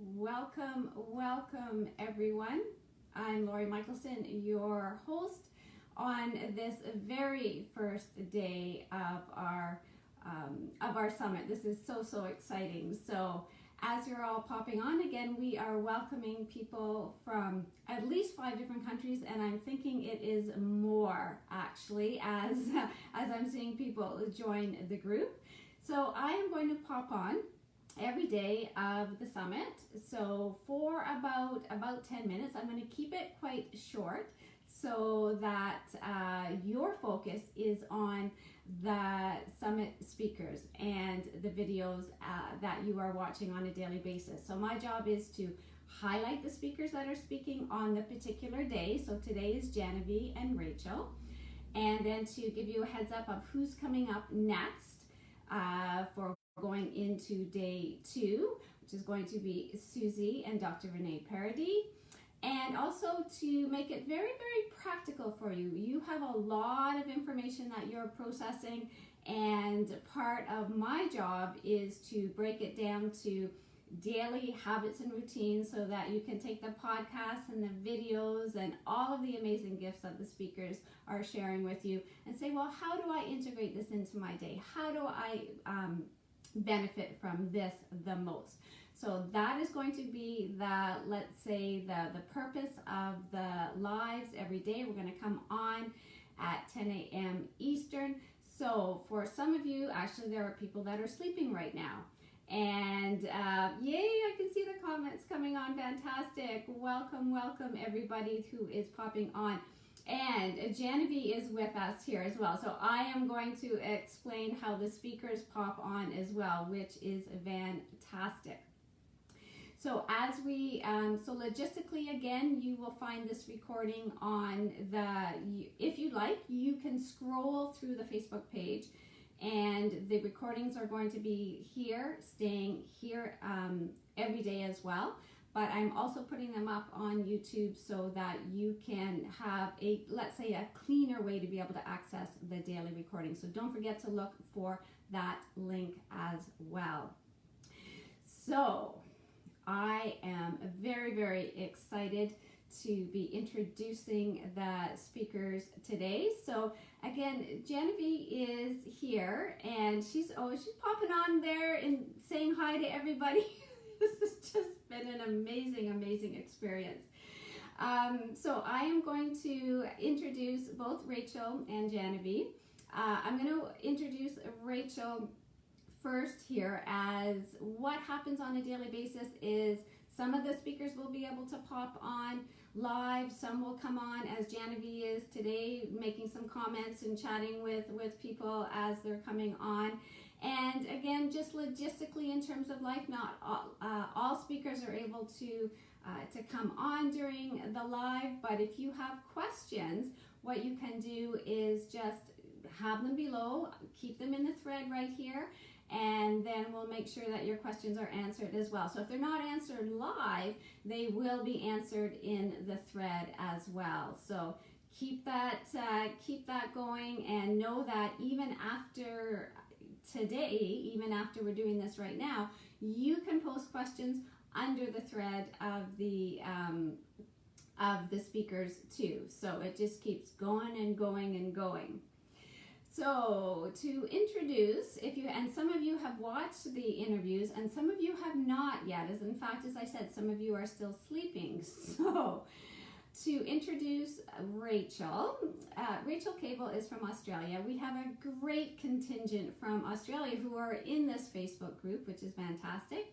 Welcome everyone. I'm Lori Michelson, your host on this very first day of our summit. This is so exciting. So as you're all popping on again, we are welcoming people from at least 5 different countries, and I'm thinking it is more actually as I'm seeing people join the group. So I am going to pop on every day of the summit. So for about 10 minutes, I'm going to keep it quite short so that your focus is on the summit speakers and the videos that you are watching on a daily basis. So my job is to highlight the speakers that are speaking on the particular day. So today is Jahanavi and Rachael. And then to give you a heads up of who's coming up next for going into day 2, which is going to be Susie and Dr. Renee Paradis. And also to make it very practical for you. You have a lot of information that you're processing, and part of my job is to break it down to daily habits and routines so that you can take the podcasts and the videos and all of the amazing gifts that the speakers are sharing with you and say, well, how do I integrate this into my day? How do I benefit from this the most? So that is going to be let's say the purpose of the lives every day. We're going to come on at 10 a.m. Eastern. So for some of you, actually there are people that are sleeping right now. And yay, I can see the comments coming on. Fantastic. Welcome everybody who is popping on. And Jahanavi is with us here as well. So I am going to explain how the speakers pop on as well, which is fantastic. So as so logistically, again, you will find this recording on if you like, you can scroll through the Facebook page, and the recordings are going to be staying here every day as well. But I'm also putting them up on YouTube so that you can have let's say a cleaner way to be able to access the daily recording. So don't forget to look for that link as well. So I am very excited to be introducing the speakers today. So again, Jahanavi is here, and she's popping on there and saying hi to everybody. This has just been an amazing experience. So I am going to introduce both Rachael and Jahanavi. I'm going to introduce Rachael first here. As what happens on a daily basis is some of the speakers will be able to pop on live, some will come on as Jahanavi is today, making some comments and chatting with people as they're coming on. And again, just logistically in terms of life, not all speakers are able to come on during the live, but if you have questions, what you can do is just have them below, keep them in the thread right here, and then we'll make sure that your questions are answered as well. So if they're not answered live, they will be answered in the thread as well. So keep that going, and know that even after today, even after we're doing this right now, you can post questions under the thread of the speakers too. So it just keeps going and going. So to introduce, and some of you have watched the interviews and some of you have not yet, as I said, some of you are still sleeping. So to introduce Rachael, Rachael Kable is from Australia. We have a great contingent from Australia who are in this Facebook group, which is fantastic.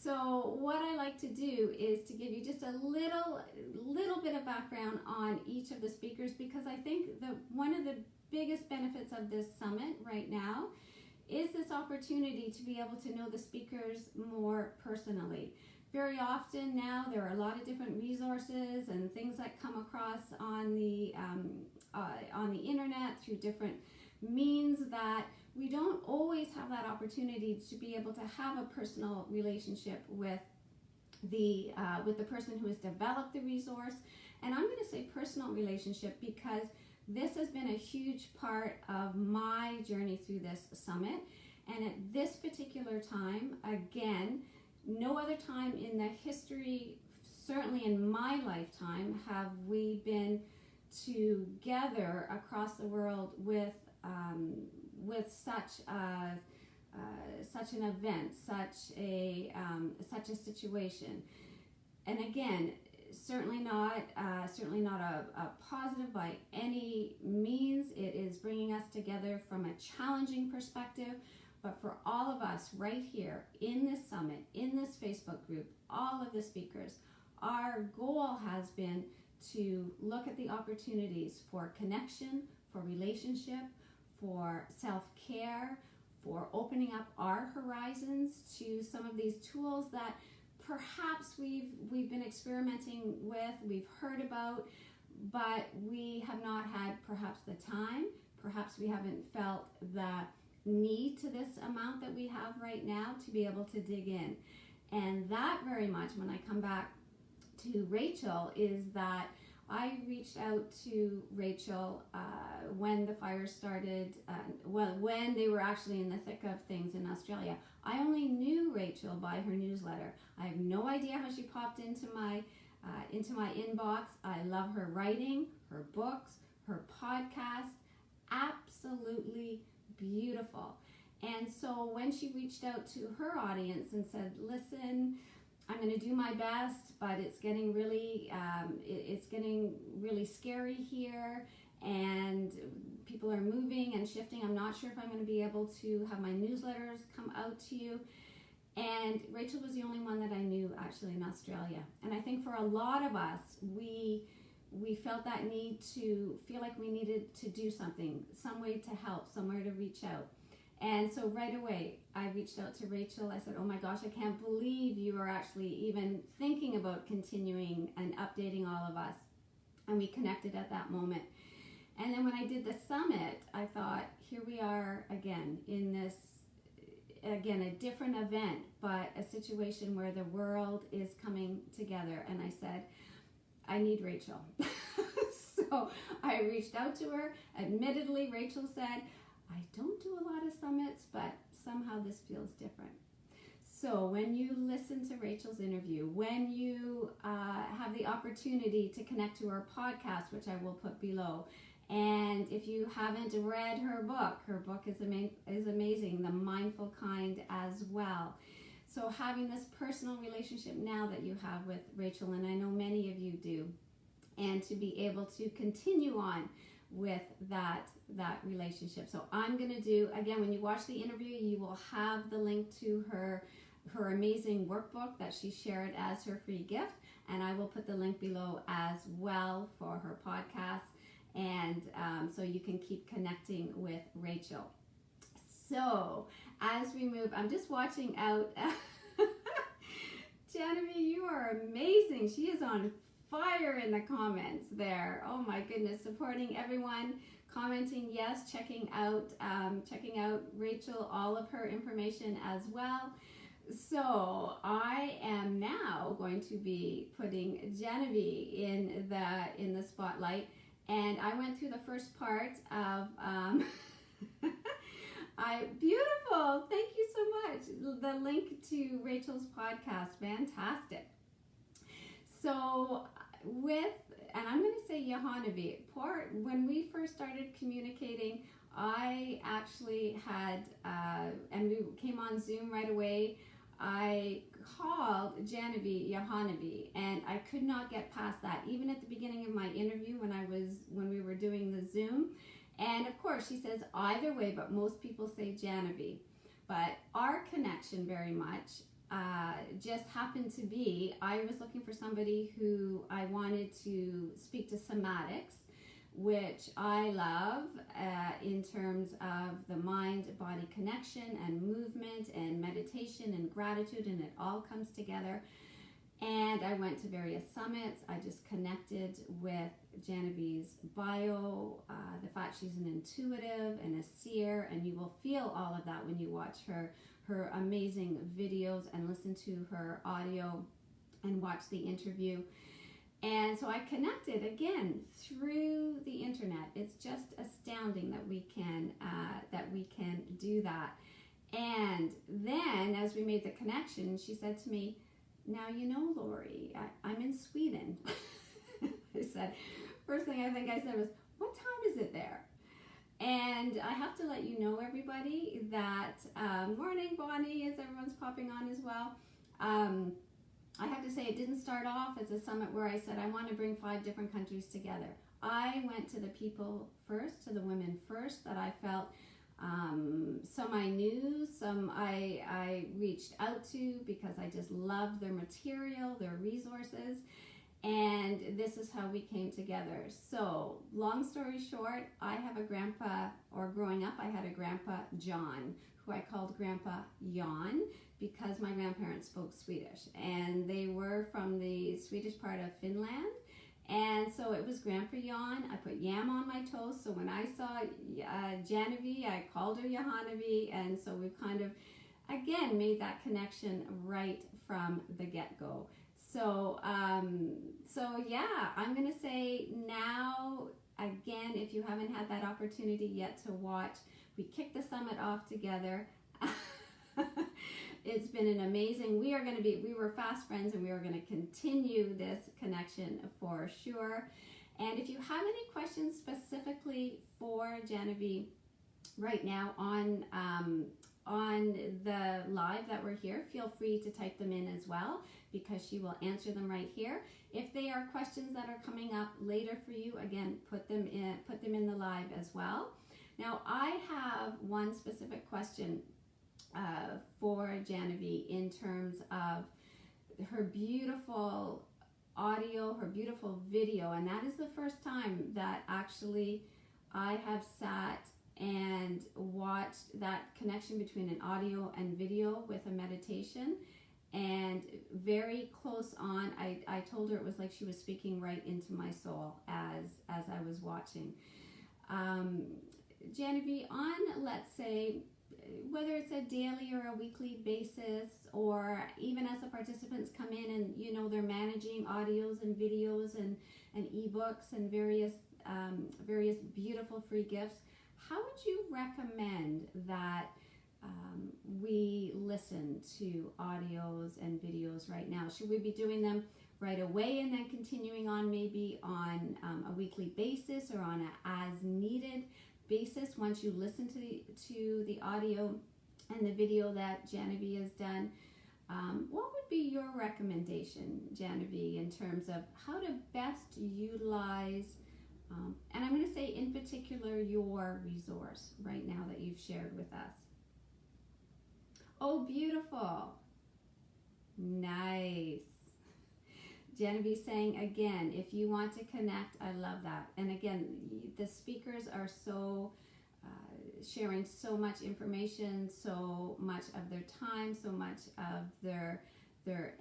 So what I like to do is to give you just a little bit of background on each of the speakers, because I think that one of the biggest benefits of this summit right now is this opportunity to be able to know the speakers more personally. Very often now there are a lot of different resources and things that come across on the internet through different means that we don't always have that opportunity to be able to have a personal relationship with the person who has developed the resource. And I'm going to say personal relationship because this has been a huge part of my journey through this summit. And at this particular time, again, no other time in the history, certainly in my lifetime, have we been together across the world with such an event, such a situation. And again, certainly not a positive by any means. It is bringing us together from a challenging perspective. But for all of us right here in this summit, in this Facebook group, all of the speakers, our goal has been to look at the opportunities for connection, for relationship, for self-care, for opening up our horizons to some of these tools that perhaps we've been experimenting with, we've heard about, but we have not had perhaps the time, perhaps we haven't felt the need to this amount that we have right now to be able to dig in. And that very much, when I come back to Rachael, is that I reached out to Rachael when the fire started, when they were actually in the thick of things in Australia. I only knew Rachael by her newsletter. I have no idea how she popped into my inbox. I love her writing, her books, her podcast, absolutely beautiful. And so when she reached out to her audience and said, listen, I'm going to do my best, but it's getting really scary here, and people are moving and shifting. I'm not sure if I'm going to be able to have my newsletters come out to you. And Rachael was the only one that I knew actually in Australia. And I think for a lot of us, we felt that need to feel like we needed to do something, some way to help, somewhere to reach out. And so right away, I reached out to Rachael. I said, oh my gosh, I can't believe you are actually even thinking about continuing and updating all of us. And we connected at that moment. And then when I did the summit, I thought, here we are again in this, again, a different event, but a situation where the world is coming together. And I said, I need Rachael. So I reached out to her. Admittedly, Rachael said, I don't do a lot of summits, but somehow this feels different. So when you listen to Rachael's interview, when you have the opportunity to connect to her podcast, which I will put below, and if you haven't read her book is amazing, The Mindful Kind as well. So having this personal relationship now that you have with Rachael, and I know many of you do, and to be able to continue on with that relationship. So I'm going to do, again, when you watch the interview, you will have the link to her amazing workbook that she shared as her free gift, and I will put the link below as well for her podcast, and so you can keep connecting with Rachael. So as we move, I'm just watching out. Jahanavi, you are amazing. She is on fire in the comments there. Oh my goodness, supporting everyone, commenting yes, checking out Rachael, all of her information as well. So I am now going to be putting Jahanavi in the spotlight, and I went through the first part of beautiful. Thank you so much. The link to Rachael's podcast, fantastic. So and I'm going to say Jahanavi, when we first started communicating, I actually had, and we came on Zoom right away, I called Jahanavi, and I could not get past that, even at the beginning of my interview when we were doing the Zoom. And of course, she says either way, but most people say Jahanavi. But our connection very much just happened to be, I was looking for somebody who I wanted to speak to somatics, which I love in terms of the mind-body connection and movement and meditation and gratitude, and it all comes together. And I went to various summits. I just connected with Jahanavi's bio, the fact she's an intuitive and a seer, and you will feel all of that when you watch her amazing videos and listen to her audio and watch the interview. And so I connected again through the internet. It's just astounding that we can do that. And then then as we made the connection, she said to me, now you know, Lori, I'm in Sweden. I said, first thing I think I said was, what time is it there? And I have to let you know, everybody, that morning, Bonnie, as everyone's popping on as well. I have to say, it didn't start off as a summit where I said I want to bring 5 different countries together. I went to the people first, to the women first, that I felt some I knew, some I reached out to because I just loved their material, their resources, and this is how we came together. So, long story short, I have a grandpa, or growing up, I had a grandpa, John, who I called Grandpa Jan, because my grandparents spoke Swedish, and they were from the Swedish part of Finland. And so it was Grandpa Jan. I put yam on my toast. So when I saw Jahanavi, I called her Jahanavi. And so we've kind of, again, made that connection right from the get-go. So, yeah, I'm going to say now, again, if you haven't had that opportunity yet to watch, we kicked the summit off together. It's been an amazing, we were fast friends, and we are going to continue this connection for sure. And if you have any questions specifically for Jahanavi right now on the live that we're here, feel free to type them in as well, because she will answer them right here. If they are questions that are coming up later for you, again, put them in the live as well. Now, I have one specific question for Jahanavi in terms of her beautiful audio, her beautiful video, and that is the first time that actually I have sat and watched that connection between an audio and video with a meditation. And very close on, I told her it was like she was speaking right into my soul as I was watching. Jahanavi, on, let's say, whether it's a daily or a weekly basis, or even as the participants come in and, you know, they're managing audios and videos and ebooks and various beautiful free gifts, how would you recommend that we listen to audios and videos right now? Should we be doing them right away and then continuing on maybe on a weekly basis, or on an as needed basis once you listen to the audio and the video that Jahanavi has done? What would be your recommendation, Jahanavi, in terms of how to best utilize, and I'm going to say in particular, your resource right now that you've shared with us? Oh, beautiful. Nice. Jahanavi saying, again, if you want to connect, I love that. And again, the speakers are so sharing so much information, so much of their time, so much of their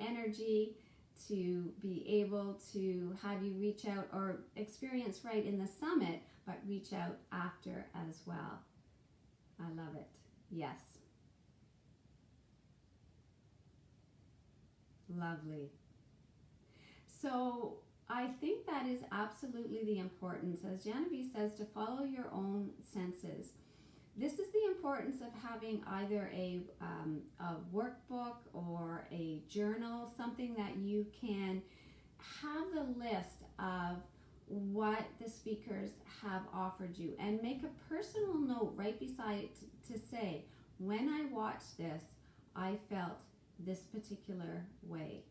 energy to be able to have you reach out, or experience right in the summit, but reach out after as well. I love it. Yes. Lovely. So I think that is absolutely the importance, as Jahanavi says, to follow your own senses. This is the importance of having either a workbook or a journal, something that you can have the list of what the speakers have offered you, and make a personal note right beside it to say, when I watched this, I felt this particular way.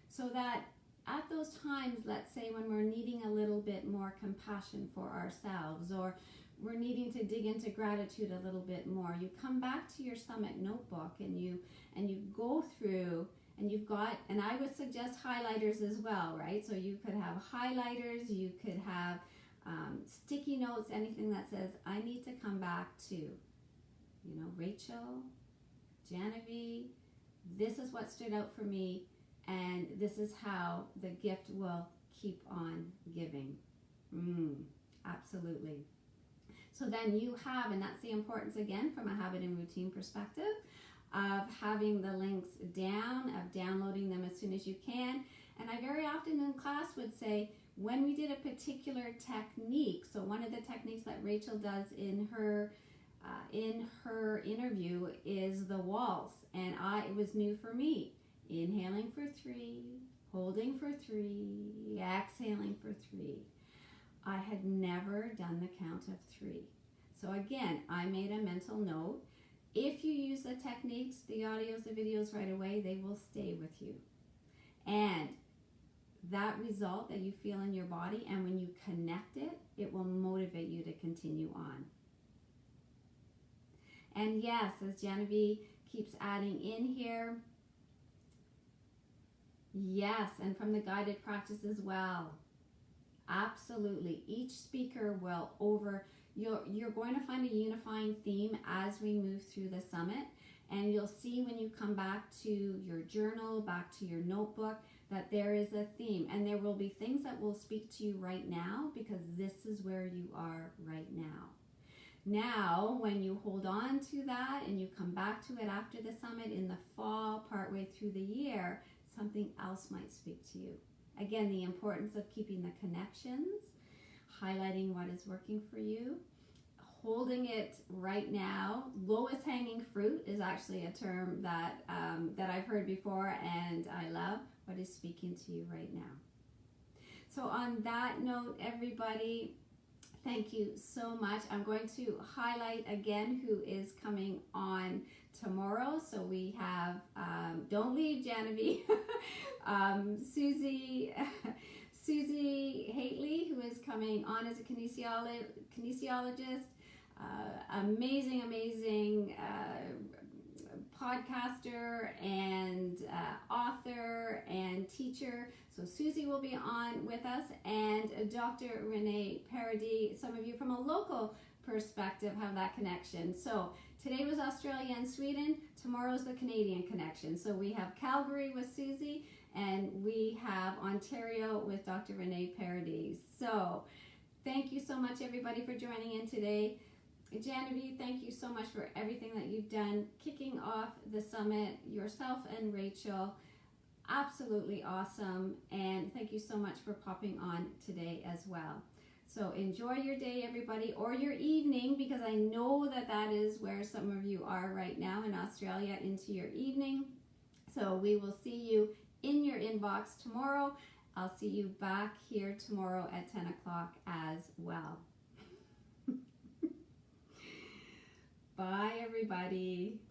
So that at those times, let's say when we're needing a little bit more compassion for ourselves, or we're needing to dig into gratitude a little bit more, you come back to your summit notebook and you go through, and you've got, and I would suggest highlighters as well, right? So you could have highlighters, you could have sticky notes, anything that says, I need to come back to, you know, Rachael, Jahanavi, this is what stood out for me, and this is how the gift will keep on giving. Absolutely. So then you have, and that's the importance again from a habit and routine perspective, of having the links down, of downloading them as soon as you can. And I very often in class would say, when we did a particular technique, so one of the techniques that Rachael does in her in her interview is the waltz, and it was new for me. Inhaling for 3, holding for 3, exhaling for 3. I had never done the count of 3. So again, I made a mental note. If you use the techniques, the audios, the videos right away, they will stay with you. And that result that you feel in your body, and when you connect it, it will motivate you to continue on. And yes, as Jahanavi keeps adding in here, yes, and from the guided practice as well. Absolutely. Each speaker will you're going to find a unifying theme as we move through the summit, and you'll see when you come back to your journal, back to your notebook, that there is a theme, and there will be things that will speak to you right now because this is where you are right now. Now, when you hold on to that and you come back to it after the summit in the fall, partway through the year, something else might speak to you. Again, the importance of keeping the connections, highlighting what is working for you, holding it right now. Lowest hanging fruit is actually a term that I've heard before, and I love. What is speaking to you right now? So on that note, everybody, thank you so much. I'm going to highlight again who is coming on tomorrow. So we have, don't leave, Jahanavi, Susie Hately, who is coming on as a kinesiologist, amazing podcaster and author and teacher. So Susie will be on with us, and Dr. Renee Paradis. Some of you from a local perspective have that connection. So today was Australia and Sweden. Tomorrow's the Canadian connection. So we have Calgary with Susie, and we have Ontario with Dr. Renee Paradis. So thank you so much, everybody, for joining in today. Jahanavi, thank you so much for everything that you've done, kicking off the summit, yourself and Rachael. Absolutely awesome. And thank you so much for popping on today as well. So enjoy your day, everybody, or your evening, because I know that that is where some of you are right now in Australia, into your evening. So we will see you in your inbox tomorrow. I'll see you back here tomorrow at 10 o'clock as well. Bye, everybody.